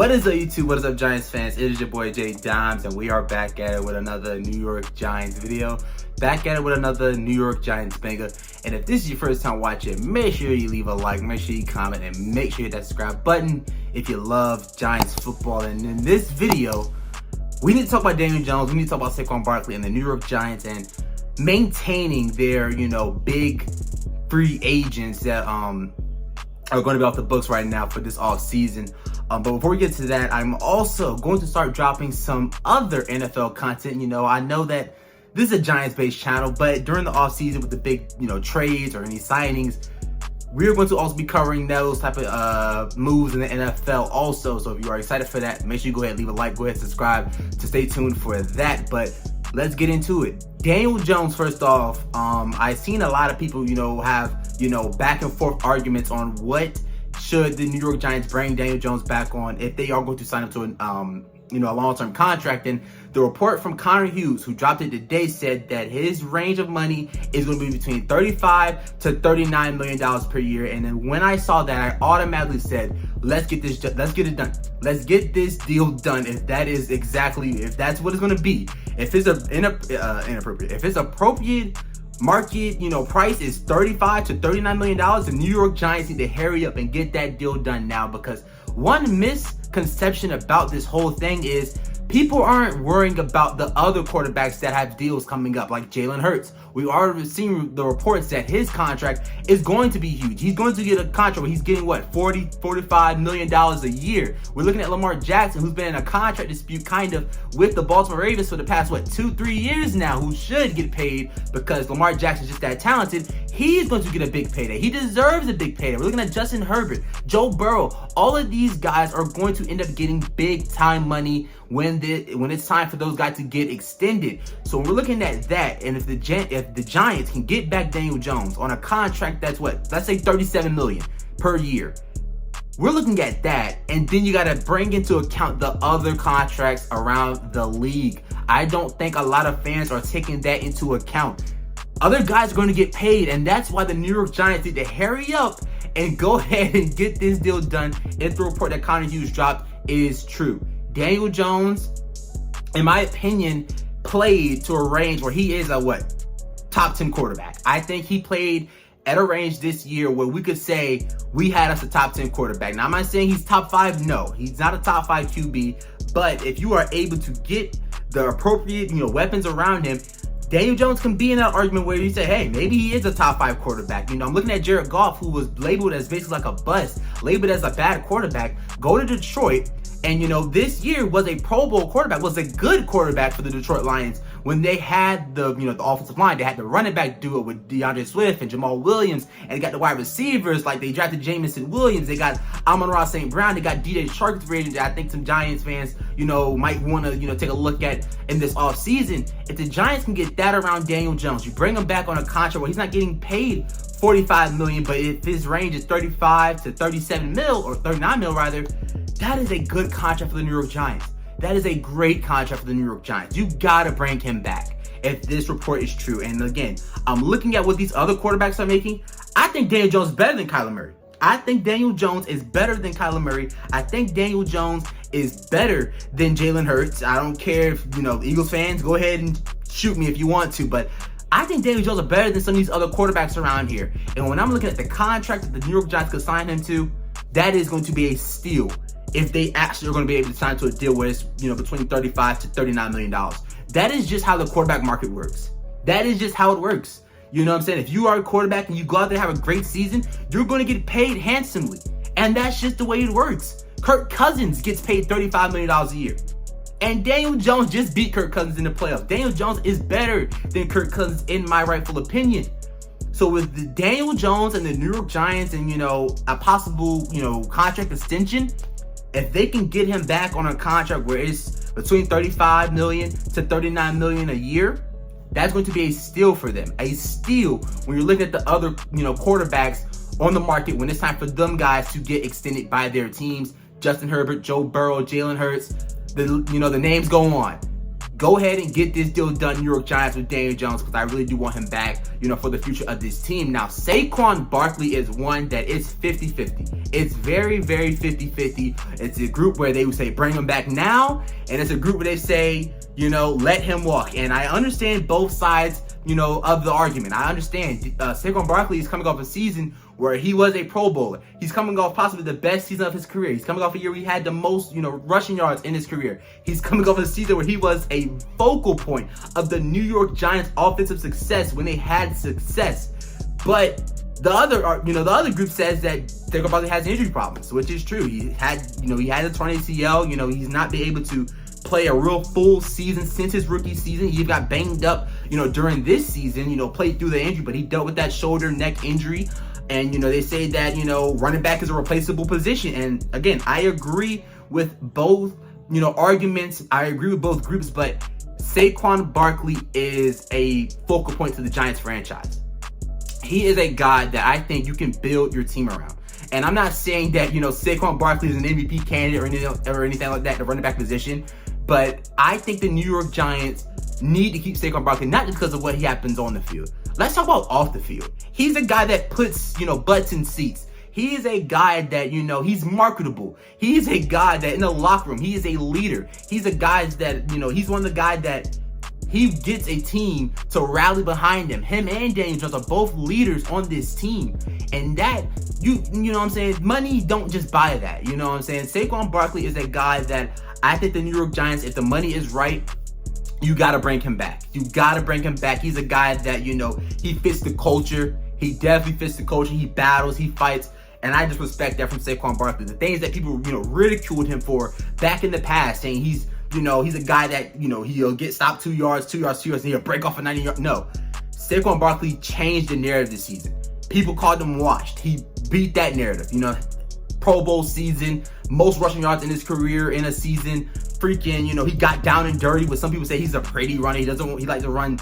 What is up, YouTube? What is up, Giants fans? It is your boy Jay Dimes, and we are back at it with another New York Giants video. Back at it with another New York Giants banger. And if this is your first time watching, make sure you leave a like, make sure you comment, and make sure you hit that subscribe button if you love Giants football. And in this video, we need to talk about Daniel Jones, we need to talk about Saquon Barkley and the New York Giants and maintaining their, big free agents that are going to be off the books right now for this offseason. But before we get to that, I'm also going to start dropping some other NFL content. I know that this is a Giants-based channel, but during the offseason with the big, trades or any signings, we're going to also be covering those type of moves in the NFL also. So if you are excited for that, make sure you go ahead, leave a like, go ahead, subscribe to stay tuned for that. But let's get into it. Daniel Jones, first off, I've seen a lot of people, have, back and forth arguments on what should the New York Giants bring Daniel Jones back on if they are going to sign him to a long-term contract. And the report from Connor Hughes, who dropped it today, said that his range of money is going to be between $35 to $39 million per year. And then when I saw that, I automatically said, let's get it done. Let's get this deal done. If that's what it's going to be. If it's inappropriate, if it's appropriate market, price is $35 to $39 million, the New York Giants need to hurry up and get that deal done now, because one misconception about this whole thing is people aren't worrying about the other quarterbacks that have deals coming up, like Jalen Hurts. We've already seen the reports that his contract is going to be huge. He's going to get a contract where he's getting, $45 million a year. We're looking at Lamar Jackson, who's been in a contract dispute kind of with the Baltimore Ravens for the past, 2-3 years now, who should get paid because Lamar Jackson's just that talented. He's going to get a big payday. He deserves a big payday. We're looking at Justin Herbert, Joe Burrow. All of these guys are going to end up getting big time money when it's time for those guys to get extended. So we're looking at that, and if the Giants can get back Daniel Jones on a contract that's let's say $37 million per year, we're looking at that, and then you got to bring into account the other contracts around the league. I don't think a lot of fans are taking that into account. Other guys are going to get paid, and that's why the New York Giants need to hurry up and go ahead and get this deal done if the report that Connor Hughes dropped is true. Daniel Jones, in my opinion, played to a range where he is a top 10 quarterback. I think he played at a range this year where we could say we had us a top 10 quarterback. Now, I'm not saying he's top 5. No, he's not a top 5 QB. But if you are able to get the appropriate, weapons around him, Daniel Jones can be in that argument where you say, hey, maybe he is a top 5 quarterback. I'm looking at Jared Goff, who was labeled as basically like a bust, labeled as a bad quarterback, go to Detroit. And, this year was a Pro Bowl quarterback, was a good quarterback for the Detroit Lions when they had the offensive line. They had the running back duo with DeAndre Swift and Jamal Williams, and they got the wide receivers, like they drafted Jamison Williams. They got Amon-Ra St. Brown. They got DJ Chark, free agent, that I think some Giants fans, might want to, take a look at in this offseason. If the Giants can get that around Daniel Jones, you bring him back on a contract where he's not getting paid $45 million, but if his range is 35 to 37 mil, or 39 mil rather, that is a good contract for the New York Giants. That is a great contract for the New York Giants. You gotta bring him back if this report is true. And again, I'm looking at what these other quarterbacks are making. I think Daniel Jones is better than Kyler Murray. I think Daniel Jones is better than Kyler Murray. I think Daniel Jones is better than Jalen Hurts. I don't care if, Eagles fans, go ahead and shoot me if you want to, but I think Daniel Jones is better than some of these other quarterbacks around here. And when I'm looking at the contract that the New York Giants could sign him to, that is going to be a steal if they actually are going to be able to sign to a deal where it's, between $35 to $39 million. That is just how the quarterback market works. That is just how it works. You know what I'm saying? If you are a quarterback and you go out there and have a great season, you're going to get paid handsomely. And that's just the way it works. Kirk Cousins gets paid $35 million a year. And Daniel Jones just beat Kirk Cousins in the playoffs. Daniel Jones is better than Kirk Cousins in my rightful opinion. So with the Daniel Jones and the New York Giants and, a possible, contract extension, if they can get him back on a contract where it's between $35 million to $39 million a year, that's going to be a steal for them. A steal when you're looking at the other, quarterbacks on the market when it's time for them guys to get extended by their teams. Justin Herbert, Joe Burrow, Jalen Hurts, the names go on. go ahead and get this deal done, New York Giants, with Daniel Jones, because I really do want him back, for the future of this team. Now, Saquon Barkley is one that is 50-50. It's very, very 50-50. It's a group where they would say, bring him back now, and it's a group where they say, let him walk. And I understand both sides, of the argument. I understand Saquon Barkley is coming off a season where he was a Pro Bowler. He's coming off possibly the best season of his career. He's coming off a year where he had the most, rushing yards in his career. He's coming off a season where he was a focal point of the New York Giants' offensive success when they had success. But the other group says that Saquon Barkley has injury problems, which is true. He had a torn ACL. He's not been able to play a real full season since his rookie season. He got banged up, during this season, played through the injury, but he dealt with that shoulder neck injury. And, they say that, running back is a replaceable position. And again, I agree with both, arguments. I agree with both groups, but Saquon Barkley is a focal point to the Giants franchise. He is a guy that I think you can build your team around. And I'm not saying that, Saquon Barkley is an MVP candidate or anything like that, the running back position. But I think the New York Giants need to keep Saquon Barkley, not just because of what happens on the field. Let's talk about off the field. He's a guy that puts, butts in seats. He is a guy that, he's marketable. He's a guy that in the locker room, he is a leader. He's a guy that, he's one of the guys that he gets a team to rally behind him. Him and Daniel Jones are both leaders on this team. And that, money don't just buy that. Saquon Barkley is a guy that I think the New York Giants, if the money is right, you got to bring him back. You got to bring him back. He's a guy that, he fits the culture. He definitely fits the culture. He battles, he fights. And I just respect that from Saquon Barkley. The things that people, ridiculed him for back in the past, saying he's a guy that, he'll get stopped 2 yards, and he'll break off a 90-yard. No. Saquon Barkley changed the narrative this season. People called him washed. He beat that narrative. Pro Bowl season, most rushing yards in his career in a season. Freaking, he got down and dirty, but some people say he's a pretty runner. He likes to run,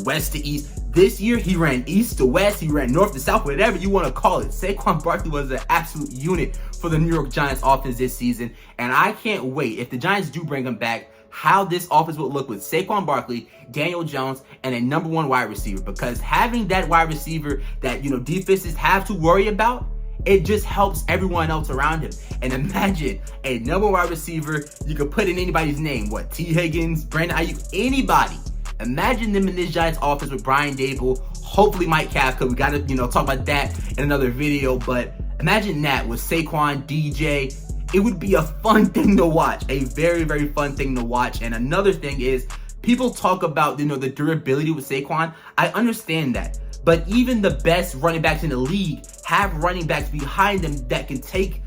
west to east. This year, he ran east to west. He ran north to south, whatever you want to call it. Saquon Barkley was an absolute unit for the New York Giants offense this season. And I can't wait, if the Giants do bring him back, how this offense will look with Saquon Barkley, Daniel Jones, and a number one wide receiver. Because having that wide receiver that, defenses have to worry about, it just helps everyone else around him. And imagine a number one wide receiver you could put in anybody's name. T. Higgins, Brandon Ayuk, anybody. Imagine them in this Giants offense with Brian Dable, hopefully Mike Kafka. We got to, talk about that in another video. But imagine that with Saquon, DJ. It would be a fun thing to watch. A very, very fun thing to watch. And another thing is, people talk about, the durability with Saquon. I understand that. But even the best running backs in the league have running backs behind them that can take,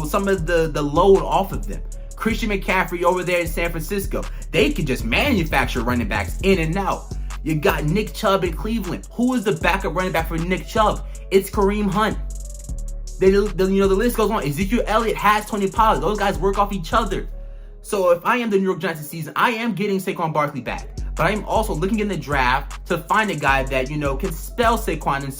some of the load off of them. Christian McCaffrey over there in San Francisco, they can just manufacture running backs in and out. You got Nick Chubb in Cleveland. Who is the backup running back for Nick Chubb? It's Kareem Hunt. The list goes on. Ezekiel Elliott has Tony Pollard. Those guys work off each other. So if I am the New York Giants this season, I am getting Saquon Barkley back. But I'm also looking in the draft to find a guy that, can spell Saquon in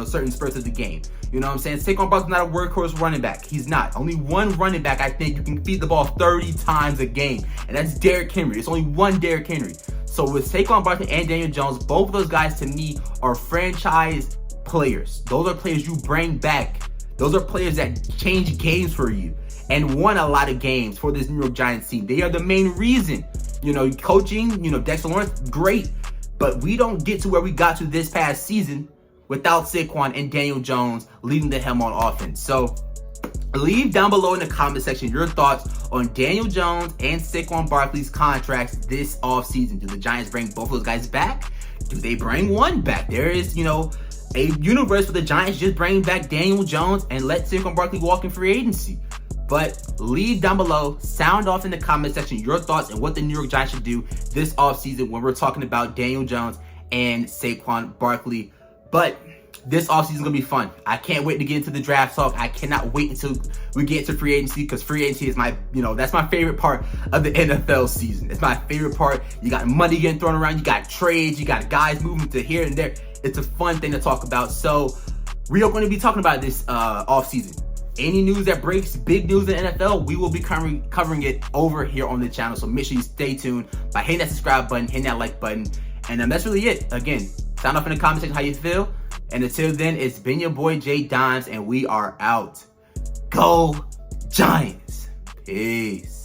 certain spurts of the game. Saquon Barkley's not a workhorse running back. He's not. Only one running back I think you can feed the ball 30 times a game. And that's Derrick Henry. It's only one Derrick Henry. So with Saquon Barkley and Daniel Jones, both of those guys to me are franchise players. Those are players you bring back. Those are players that change games for you and won a lot of games for this New York Giants team. They are the main reason. Coaching, Dexter Lawrence, great. But we don't get to where we got to this past season without Saquon and Daniel Jones leading the helm on offense. So leave down below in the comment section your thoughts on Daniel Jones and Saquon Barkley's contracts this offseason. Do the Giants bring both of those guys back? Do they bring one back? There is, a universe where the Giants just bring back Daniel Jones and let Saquon Barkley walk in free agency. But leave down below, sound off in the comment section your thoughts and what the New York Giants should do this offseason when we're talking about Daniel Jones and Saquon Barkley. But this offseason is going to be fun. I can't wait to get into the draft talk. I cannot wait until we get to free agency, because free agency is my, that's my favorite part of the NFL season. It's my favorite part. You got money getting thrown around. You got trades. You got guys moving to here and there. It's a fun thing to talk about. So we are going to be talking about this offseason. Any news that breaks, big news in the NFL, we will be covering it over here on the channel. So make sure you stay tuned by hitting that subscribe button, hitting that like button. And that's really it. Again, sound off in the comment section how you feel. And until then, it's been your boy Jay Dimes, and we are out. Go Giants. Peace.